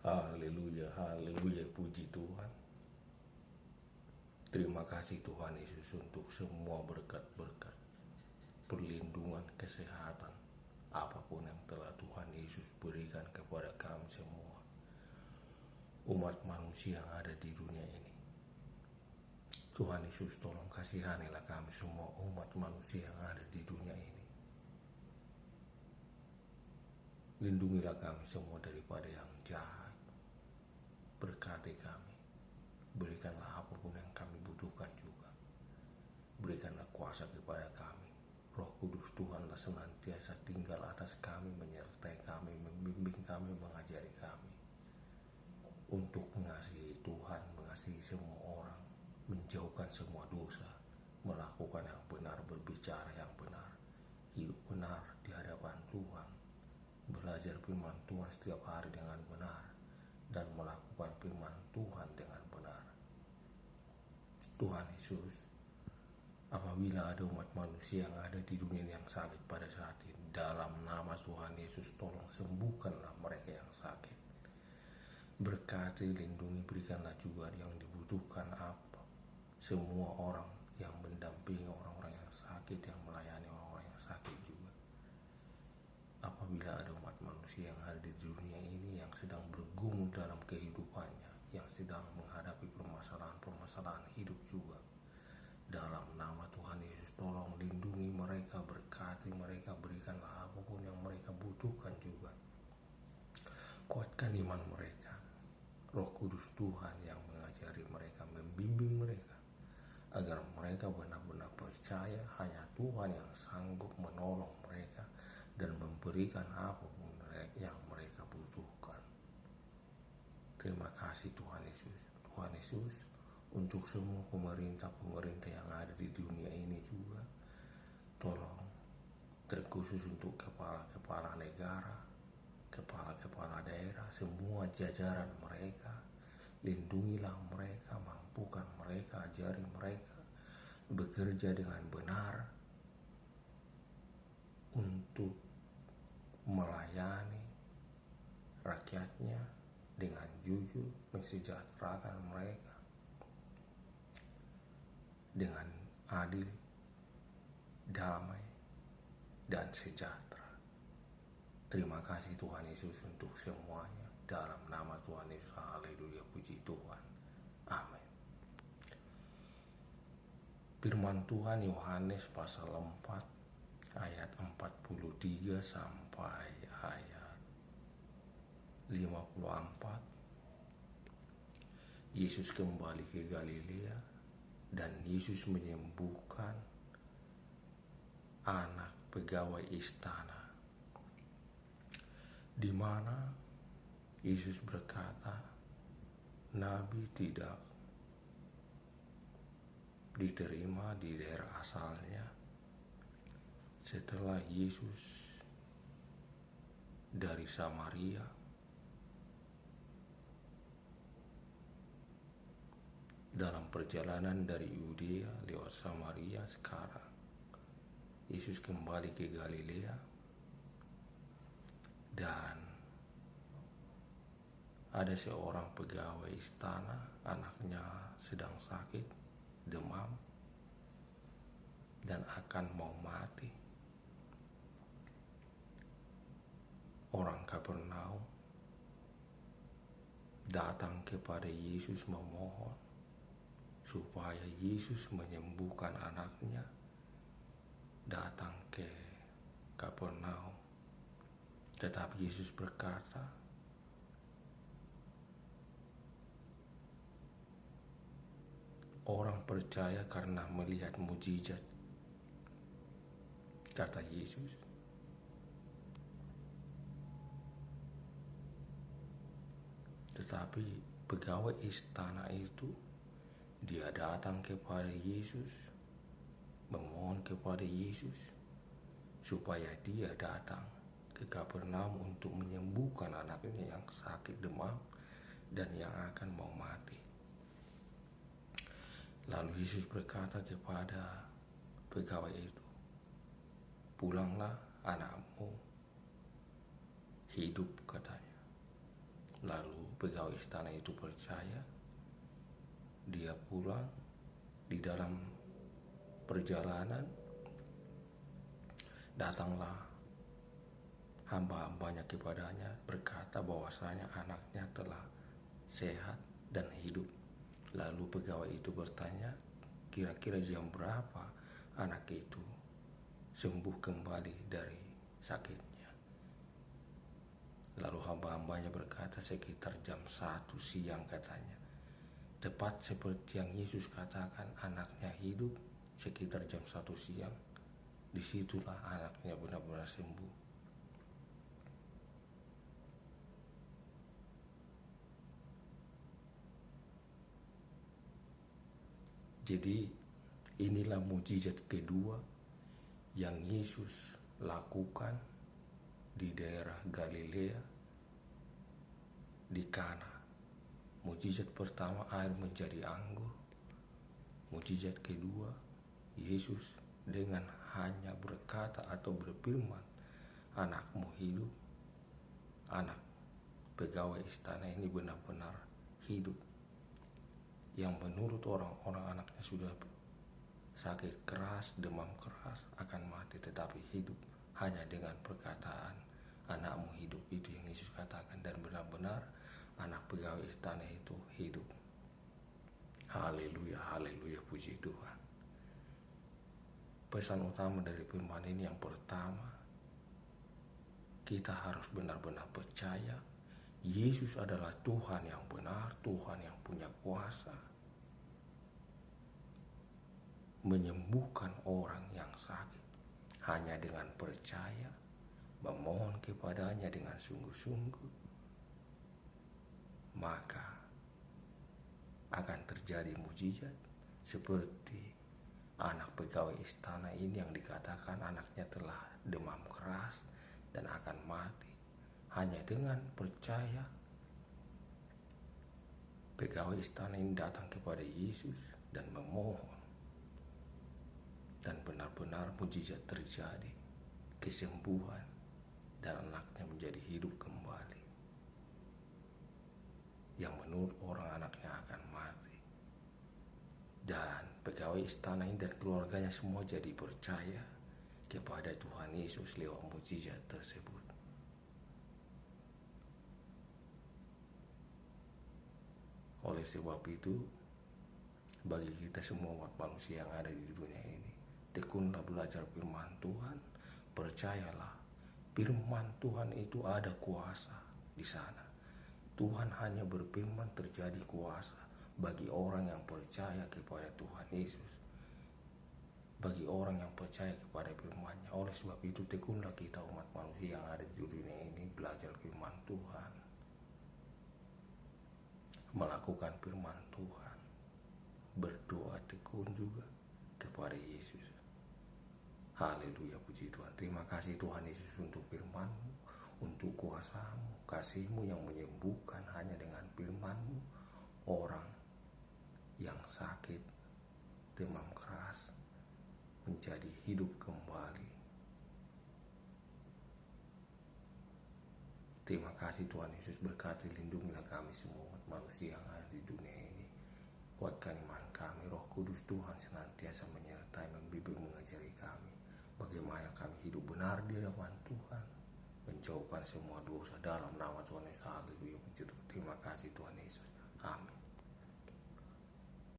Haleluya, haleluya, puji Tuhan. Terima kasih Tuhan Yesus untuk semua berkat-berkat, perlindungan, kesehatan, apapun yang telah Tuhan Yesus berikan kepada kami semua, umat manusia yang ada di dunia ini. Tuhan Yesus, tolong kasihanilah kami semua umat manusia yang ada di dunia ini. Lindungilah kami semua daripada yang jahat. Berkati kami. Berikanlah apapun yang kami butuhkan juga. Berikanlah kuasa kepada kami. Roh Kudus Tuhanlah senantiasa tinggal atas kami, menyertai kami, membimbing kami, mengajari kami untuk mengasihi Tuhan, mengasihi semua orang, menjauhkan semua dosa, melakukan yang benar, berbicara yang benar, hidup benar di hadapan Tuhan, belajar firman Tuhan setiap hari dengan benar, dan melakukan firman Tuhan dengan benar. Tuhan Yesus, apabila ada umat manusia yang ada di dunia yang sakit pada saat ini, dalam nama Tuhan Yesus, tolong sembuhkanlah mereka yang sakit. Berkati, lindungi, berikanlah juga yang dibutuhkan apa. Semua orang yang mendampingi orang-orang yang sakit, yang melayani orang-orang yang sakit juga. Apabila ada umat manusia yang ada di dunia ini yang sedang bergumul dalam kehidupannya, yang sedang menghadapi permasalahan-permasalahan hidup juga, dalam nama Tuhan Yesus, tolong lindungi mereka, berkati mereka, berikanlah apapun yang mereka butuhkan juga. Kuatkan iman mereka. Roh Kudus Tuhan yang mengajari mereka, membimbing mereka, agar mereka benar-benar percaya hanya Tuhan yang sanggup menolong mereka dan memberikan apapun yang mereka butuhkan. Terima kasih Tuhan Yesus. Tuhan Yesus, untuk semua pemerintah-pemerintah yang ada di dunia ini juga, tolong terkhusus untuk kepala-kepala negara, kepala-kepala daerah, semua jajaran mereka, lindungilah mereka, mampukan mereka, ajari mereka bekerja dengan benar untuk melayani rakyatnya dengan jujur, mensejahterakan mereka dengan adil, damai, dan sejahtera. Terima kasih Tuhan Yesus untuk semuanya. Dalam nama Tuhan Yesus, haleluya, puji Tuhan. Amin. Firman Tuhan Yohanes pasal 4 ayat 43 sampai ayat 54. Yesus kembali ke Galilea dan Yesus menyembuhkan anak pegawai istana, di mana Yesus berkata, nabi tidak diterima di daerah asalnya setelah Yesus dari Samaria dalam perjalanan dari Yudea lewat Samaria. Sekarang Yesus kembali ke Galilea dan ada seorang pegawai istana, anaknya sedang sakit, demam, dan akan mau mati. Orang Kapernaum datang kepada Yesus memohon supaya Yesus menyembuhkan anaknya. Datang ke Kapernaum, tetapi Yesus berkata, orang percaya karena melihat mujizat, kata Yesus. Tetapi pegawai istana itu, dia datang kepada Yesus, memohon kepada Yesus supaya dia datang ke Kapernaum untuk menyembuhkan anaknya yang sakit demam dan yang akan mau mati. Lalu Yesus berkata kepada pegawai itu, pulanglah, anakmu hidup, katanya. Lalu pegawai istana itu percaya, dia pulang. Di dalam perjalanan datanglah hamba-hambanya kepadanya berkata bahwasanya anaknya telah sehat dan hidup. Lalu pegawai itu bertanya, kira-kira jam berapa anak itu sembuh kembali dari sakitnya? Lalu hamba-hambanya berkata sekitar jam 1 siang katanya. Tepat seperti yang Yesus katakan, anaknya hidup sekitar jam 1 siang. Disitulah anaknya benar-benar sembuh. Jadi inilah mukjizat kedua yang Yesus lakukan di daerah Galilea, di Kana. Mukjizat pertama, air menjadi anggur. Mukjizat kedua, Yesus dengan hanya berkata atau berfirman, anakmu hidup. Anak pegawai istana ini benar-benar hidup. Yang menurut orang-orang anaknya sudah sakit keras, demam keras, akan mati, tetapi hidup hanya dengan perkataan anakmu hidup. Itu yang Yesus katakan, dan benar-benar anak pegawai istana itu hidup. Haleluya, haleluya, puji Tuhan. Pesan utama dari firman ini yang pertama, kita harus benar-benar percaya Yesus adalah Tuhan yang benar, Tuhan yang punya kuasa menyembuhkan orang yang sakit. Hanya dengan percaya, memohon kepadanya dengan sungguh-sungguh, maka akan terjadi mukjizat seperti anak pegawai istana ini yang dikatakan anaknya telah demam keras dan akan mati. Hanya dengan percaya, pegawai istana ini datang kepada Yesus dan memohon, dan benar-benar mukjizat terjadi, kesembuhan, dan anaknya menjadi hidup kembali. Yang menurut orang anaknya akan mati. Dan pegawai istana ini dan keluarganya semua jadi percaya kepada Tuhan Yesus lewat mukjizat tersebut. Oleh sebab itu, bagi kita semua umat manusia yang ada di dunia ini, tekunlah belajar firman Tuhan, percayalah firman Tuhan itu ada kuasa di sana. Tuhan hanya berfirman, terjadi kuasa bagi orang yang percaya kepada Tuhan Yesus, bagi orang yang percaya kepada firman-Nya. Oleh sebab itu, tekunlah kita umat manusia yang ada di dunia ini, belajar firman Tuhan, melakukan firman Tuhan, berdoa tekun juga kepada Yesus. Haleluya, puji Tuhan. Terima kasih Tuhan Yesus untuk firman-Mu, untuk kuasa-Mu, kasih-Mu yang menyembuhkan. Hanya dengan firman-Mu, orang yang sakit, demam keras, menjadi hidup kembali. Terima kasih Tuhan Yesus, berkati, lindungilah kami semua umat manusia yang ada di dunia ini. Kuatkan iman kami, Roh Kudus Tuhan senantiasa menyertai, membimbing, mengajari kami bagaimana kami hidup benar di hadapan Tuhan, menjauhkan semua dosa dalam nama Tuhan Yesus. Haleluya, puji Tuhan. Terima kasih Tuhan Yesus. Amin.